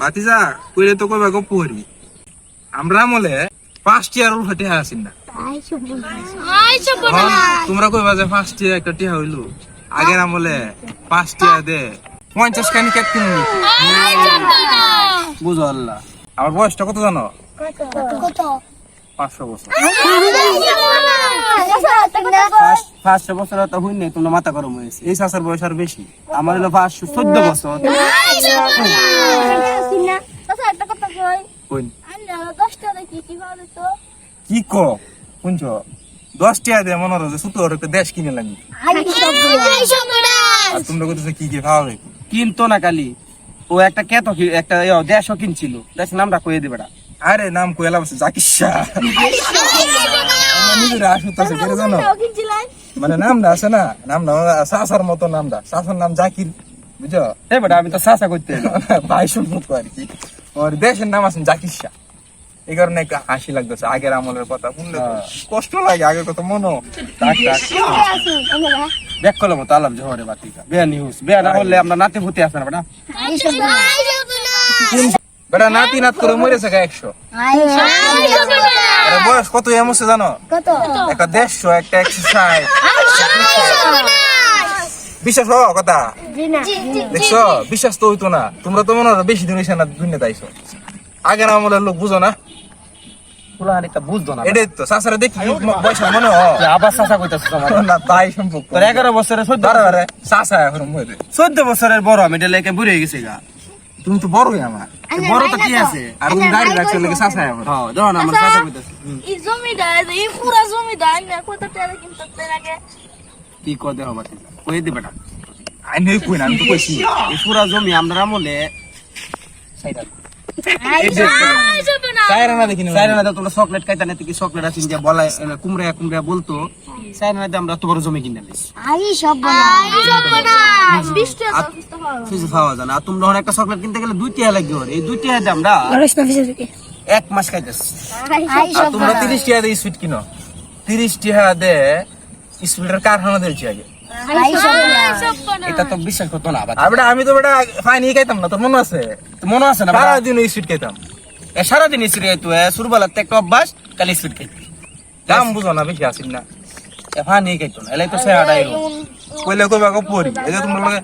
ভাতিজা কইলে তো কইবা গপ করি আমরা আমলে 5 টিয়ার উল হতে আসিন না তোমরা কইবা যে 5 টিয়া একটা টিয়া হইলো আগের আমলে 5 টিয়া দে 50 খানি কেক কিনবি বুঝো আল্লাহ আমার বয়সটা কত জানো 500 বছর 500 বছর তো হই নাই তোমরা মাথা গরম হয়েছে এই চাচার বয়স আর বেশি আমার হলো 514 বছর কি কো শুনছ 10 টাকা দিয়ে মনে হচ্ছে ছোট একটা দেশ কিনে লাগবে আর তোমরা কইতেছো কি কি খাওয়াবে কিনতো না কালি ও একটা কেতো একটা দেশও কিনছিল দেশ নামটা কইয়ে দিবে না আরে নাম কইলা বসে জাকিশা আমার নিজের আসতেছে কেন জানো মানে নামটা আছে না নামটা সাসার মতো নামটা সাসার নাম জাকির বুঝছো এই বেটা আমি তো সাসা করতে ভাই সম্পর্ক আর কি ওর দেশের নাম আছে জাকিশা এই কারণে একটা হাসি লাগতেছে আগের আমলের কথা শুনলে কষ্ট লাগে আগের কথা মনো দেখ করলাম তো আলাম জহরে বাতিকা বেয়া নিউজ বেয়া না হলে আমরা নাতে ভূতে আসে না বেটা বেটা নাতি নাত করে মরেছে গা 100 আরে বয়স কত এমছে জানো একটা 150 একটা 160 বিশ্বাস হও কথা দেখছো বিশ্বাস তো হইতো না তোমরা তো মনে হয় বেশি দিন হইছে না দুনিয়াতে আইছো আগের আমলের লোক বুঝো না ফুলান একটা বুঝতো না এটাই তো সাসারে দেখি বয়স মনে হয় আবার সাসা কইতাছ তোমার না তাই সম্পর্ক তোর 11 বছরের 14 আরে সাসা এখন মরে 14 বছরের বড় আমি এটা লেকে বুড়ে গেছে গা তুমি তো বড়ই আমার বড় তো কি আছে আর তুমি দাড়ি রাখছো লাগে সাসা আমার হ্যাঁ যখন আমার সাসা কইতাছ এই জমিদার এই পুরা জমিদার না কত টাকা কিনতে লাগে কি কই দে হবে কই দে বেটা আই নেই কই না আমি তো কইছি এই পুরা জমি আমরা আমলে সাইডা সাইরা না দেখিনি সাইরা না তোমরা চকলেট খাইতা না কি চকলেট আছে যে বলা কুমড়া কুমড়া বলতো সাইরা না আমরা তো বড় জমি কিনে নিছি কিছু খাওয়া যায় না আর তোমরা একটা চকলেট কিনতে গেলে 2 টাকা লাগবে এই 2 টাকা দিয়ে আমরা 1 মাস খাইতেছি আর তোমরা 30 টাকা দিয়ে সুইট কিনো 30 টাকা দিয়ে স্পিডের কারখানা দিলছি আগে এটা তো বিশ্বাস করতো না আমি তো বেটা ফাইন খাইতাম না তোর মনে আছে মনে আছে না সারাদিন স্পিড খাইতাম সারাদিন স্পিড তো ছোটবেলাতে একটা অভ্যাস কালি স্পিড খাইতি দাম বুঝো না বেশি আসিন না ফানি খাইতো না এলাই তো সেহাটাই কইলে কইবা গপ পড়ি এই যে তোমরা লাগে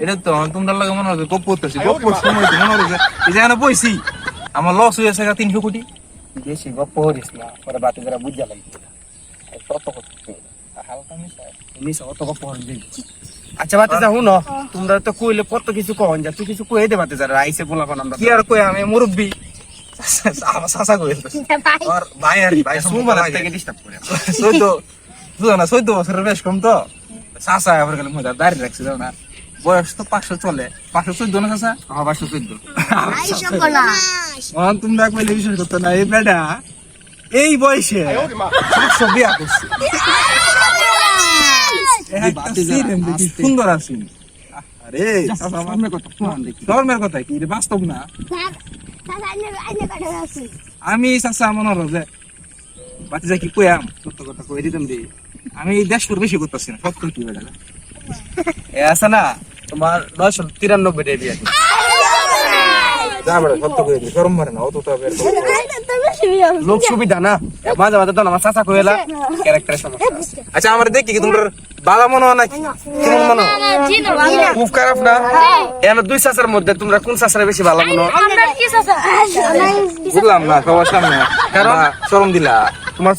এটা তো তোমরা লাগে মনে হচ্ছে গপ করতেছি গপ করছি মনে হচ্ছে এই যে এখানে বইছি আমার লস হয়েছে 300 কোটি বেশি গপ পড়িস না পরে বাতি যারা বুঝা লাগবে তত করতে হালকা মিশা অত গপ পড়ি আচ্ছা বাতে যাও না তোমরা তো কইলে কত কিছু কন যা তুই কিছু কই দে বাতে যারা আইছে বলা কোন আমরা কি আর কই আমি মুরব্বি সাসা কইল আর ভাই সুমার থেকে ডিস্টার্ব করে 14 বছরের বেশ কম তো সাসা আবার গেলে মজা দাঁড়িয়ে রাখছে যাও না বয়স তো 500 চলে 514 না সাসা হ্যাঁ 514 তোমরা কইলে বিশ্বাস করতে না এই বেটা এই বয়সে 700 বিয়া করছে সুন্দর আছি আরে ধর্মের কথা কি বাস্তব না আমি চাচা মনে হলো যে বাতি যা কি কইয়াম সত্য কথা কই দিতাম রে আমি দেশ পর বেশি করতেছি না সত্য কি বেটা এ আছে না তোমার 993 টাকা দিয়ে যা বড় সত্য কই দি শরম মারে না অত তো বের লোক সুবিধা না মাঝে মাঝে তো আমার চাচা কইলা ক্যারেক্টারের সমস্যা আচ্ছা আমার দেখি কি তোমরা বাবা মনে হয় নাকি কেমন মনে হয় খুব খারাপ না এর দুই চাচার মধ্যে তোমরা কোন চাচারে বেশি ভালো মনে আমরা কি চাচা বুঝলাম না সবার সামনে কারণ শরম দিলা তোমার